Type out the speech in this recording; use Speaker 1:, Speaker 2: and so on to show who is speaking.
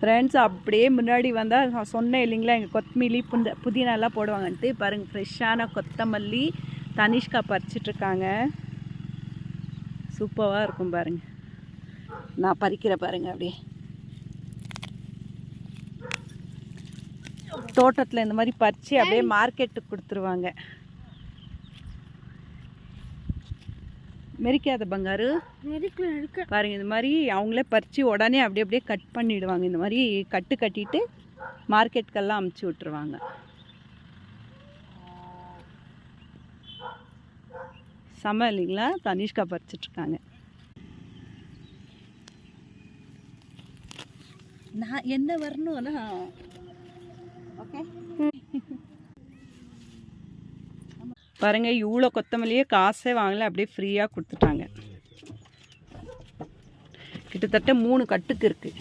Speaker 1: Friends அப்படியே முன்னாடி வந்தால் நான் சொன்னேன் இல்லைங்களா, எங்கள் கொத்தமல்லி புதினாலாம் போடுவாங்கன்ட்டு. பாருங்கள், ஃப்ரெஷ்ஷான கொத்தமல்லி தனிஷ்கா பறிச்சிட்ருக்காங்க. சூப்பராக இருக்கும் பாருங்கள். நான் பறிக்கிற பாருங்கள். அப்படியே தோட்டத்தில் இந்த மாதிரி பறித்து அப்படியே மார்க்கெட்டுக்கு கொடுத்துருவாங்க. மெரிக்காத பங்காரு பாருங்கள், இந்த மாதிரி அவங்களே பறித்து உடனே அப்படியே கட் பண்ணிவிடுவாங்க. இந்த மாதிரி கட்டு கட்டிட்டு மார்க்கெட்டுக்கெல்லாம் அமுச்சு விட்டுருவாங்க. செம்ம இல்லைங்களா? தனிஷ்கா பறிச்சிட்ருக்காங்க. நான் என்ன வரணும்னா ஓகே பாருங்க, இவ்வளோ கொத்தமல்லியே காசே வாங்கல, அப்படியே ஃப்ரீயாக கொடுத்துட்டாங்க. கிட்டத்தட்ட 3 கட்டுக்கு இருக்குது.